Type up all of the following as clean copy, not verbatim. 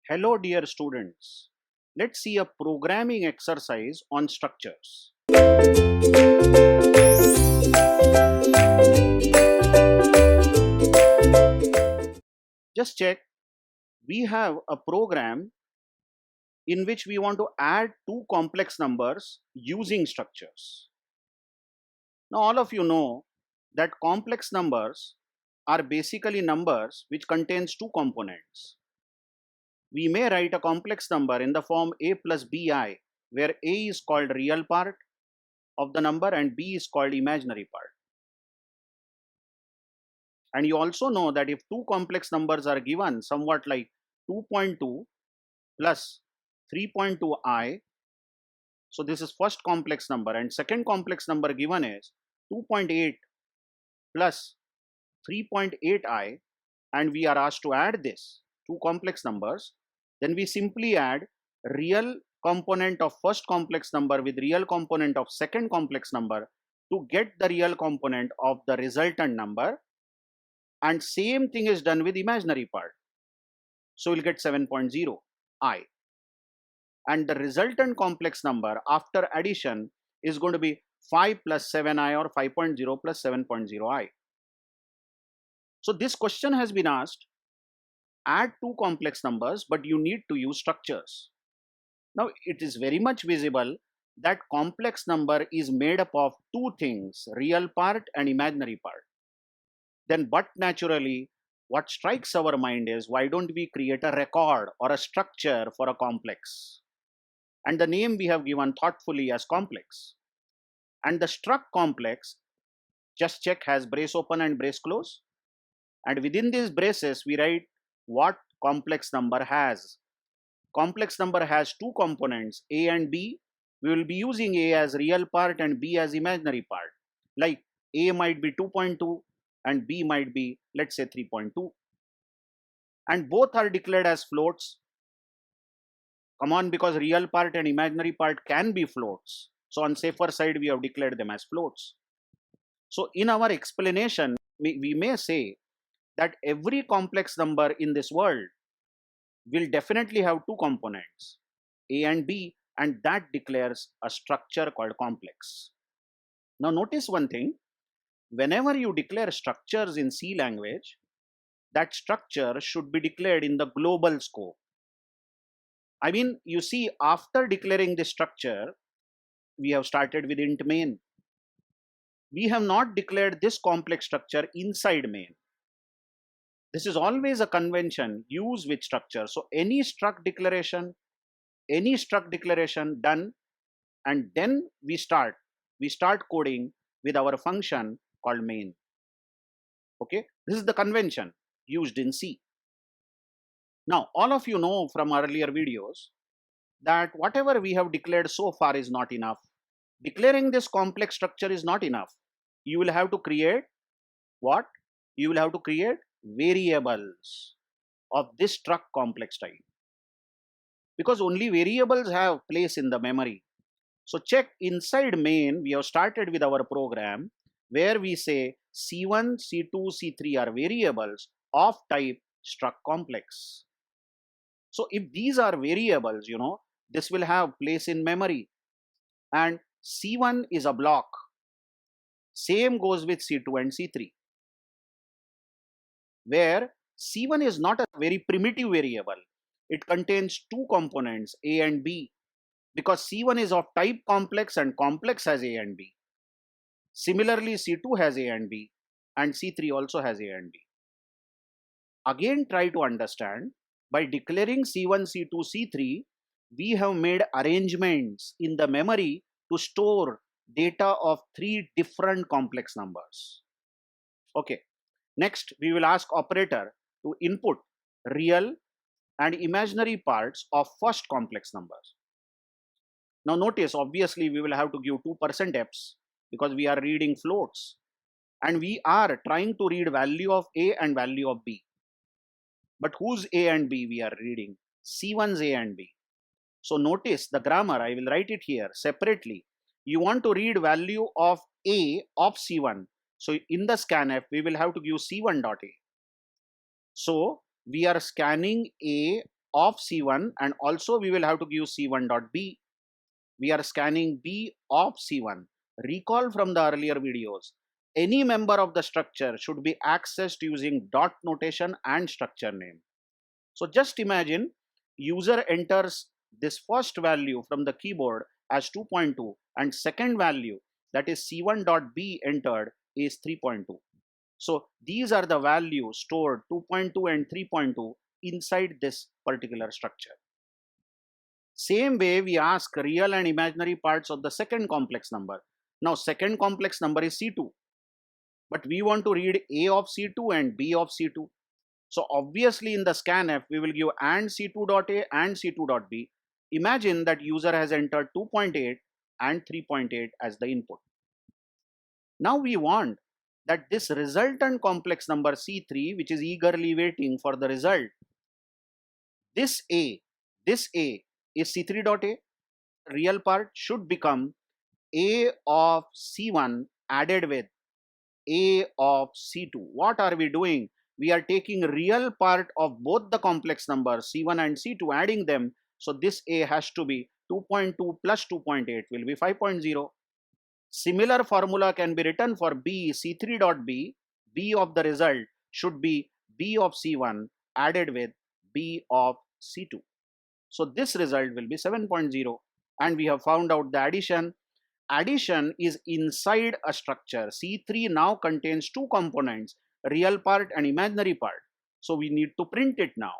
Hello dear students, let's see a programming exercise on structures. Just check, we have a program in which we want to add two complex numbers using structures. Now all of you know that complex numbers are basically numbers which contains two components. We may write a complex number in the form a plus bi, where a is called real part of the number and b is called imaginary part. And you also know that if two complex numbers are given somewhat like 2.2 plus 3.2i, so this is first complex number, and second complex number given is 2.8 plus 3.8i, and we are asked to add this two complex numbers, then we simply add real component of first complex number with real component of second complex number to get the real component of the resultant number, and same thing is done with imaginary part. So we'll get 7.0 I, and the resultant complex number after addition is going to be 5 plus 7i or 5.0 plus 7.0i. So this question has been asked, add two complex numbers, but you need to use structures. Now it is very much visible that complex number is made up of two things, real part and imaginary part. Then but naturally what strikes our mind is, why don't we create a record or a structure for a complex? And the name we have given thoughtfully as complex. And the struct complex, just check, has brace open and brace close. And within these braces, we write what complex number has. Complex number has two components, a and b. We will be using a as real part and b as imaginary part. Like a might be 2.2 and b might be, let's say, 3.2. And both are declared as floats. Come on, because real part and imaginary part can be floats. So on safer side, we have declared them as floats. So in our explanation, we may say that every complex number in this world will definitely have two components, a and b, and that declares a structure called complex. Now notice one thing, whenever you declare structures in C language, that structure should be declared in the global scope. I mean, you see, after declaring the structure, we have started with int main. We have not declared this complex structure inside main. This is always a convention used with structure. So any struct declaration done, and then we start coding with our function called main. Okay, this is the convention used in C. Now all of you know from earlier videos that whatever we have declared so far is not enough. Declaring this complex structure is not enough. You will have to create what? You will have to create variables of this struct complex type, because only variables have place in the memory. So check, inside main we have started with our program where we say C1, C2, C3 are variables of type struct complex. So if these are variables, this will have place in memory, and C1 is a block. Same goes with C2 and C3, where C1 is not a very primitive variable. It contains two components, a and b, because C1 is of type complex and complex has a and b. Similarly, C2 has a and b, and C3 also has a and b. Again, try to understand, by declaring C1, C2, C3, we have made arrangements in the memory to store data of three different complex numbers. Okay, next we will ask operator to input real and imaginary parts of first complex numbers. Now notice, obviously we will have to give 2%fs because we are reading floats, and we are trying to read value of a and value of b. But whose a and b we are reading? C1's a and b. So notice the grammar, I will write it here separately. You want to read value of a of C1. So in the scanf, we will have to give C1 dot a. So we are scanning a of C1, and also we will have to give C1 dot B. We are scanning B of C1. Recall from the earlier videos, any member of the structure should be accessed using dot notation and structure name. So just imagine user enters this first value from the keyboard as 2.2 and second value, that is C1 dot B entered, is 3.2. So these are the values stored 2.2 and 3.2 inside this particular structure. Same way we ask real and imaginary parts of the second complex number. Now second complex number is C2, but we want to read A of C2 and B of C2. So obviously in the scanf we will give and C2 dot A and C2 dot B. Imagine that user has entered 2.8 and 3.8 as the input. Now we want that this resultant complex number C3, which is eagerly waiting for the result, this A is C3 dot A. Real part should become A of C1 added with A of C2. What are we doing? We are taking real part of both the complex numbers C1 and C2, adding them. So this A has to be 2.2 plus 2.8 will be 5.0. Similar formula can be written for B, C3 dot B. B of the result should be B of C1 added with B of C2. So this result will be 7.0, and we have found out the addition. Addition is inside a structure. C3 now contains two components, real part and imaginary part. So we need to print it now.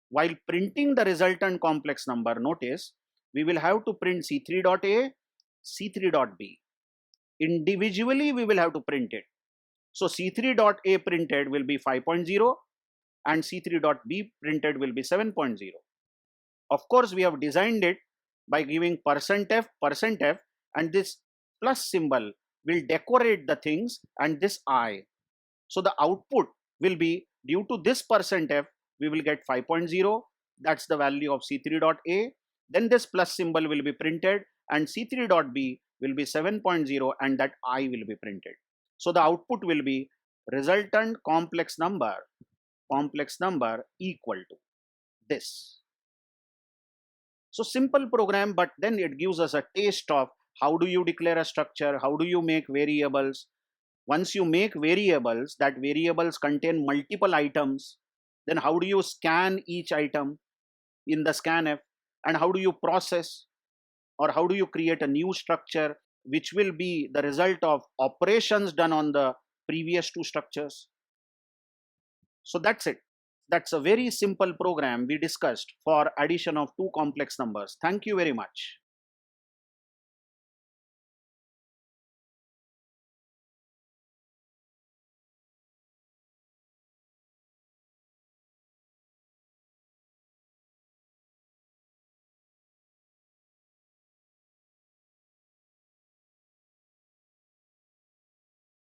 While printing the resultant complex number, notice we will have to print C3 dot A, C3 dot B. Individually we will have to print it. So C3 dot A printed will be 5.0 and C3 dot B printed will be 7.0. Of course, we have designed it by giving %f, and this plus symbol will decorate the things and this I. So the output will be, due to this %f, we will get 5.0. That's the value of C3 dot A. Then this plus symbol will be printed and C3 dot B will be 7.0 and that I will be printed. So the output will be resultant complex number equal to this. So simple program, but then it gives us a taste of how do you declare a structure, how do you make variables. Once you make variables, that variables contain multiple items, then how do you scan each item in the scanf, and how do you process, or how do you create a new structure which will be the result of operations done on the previous two structures. So that's it. That's a very simple program we discussed for addition of two complex numbers. Thank you very much.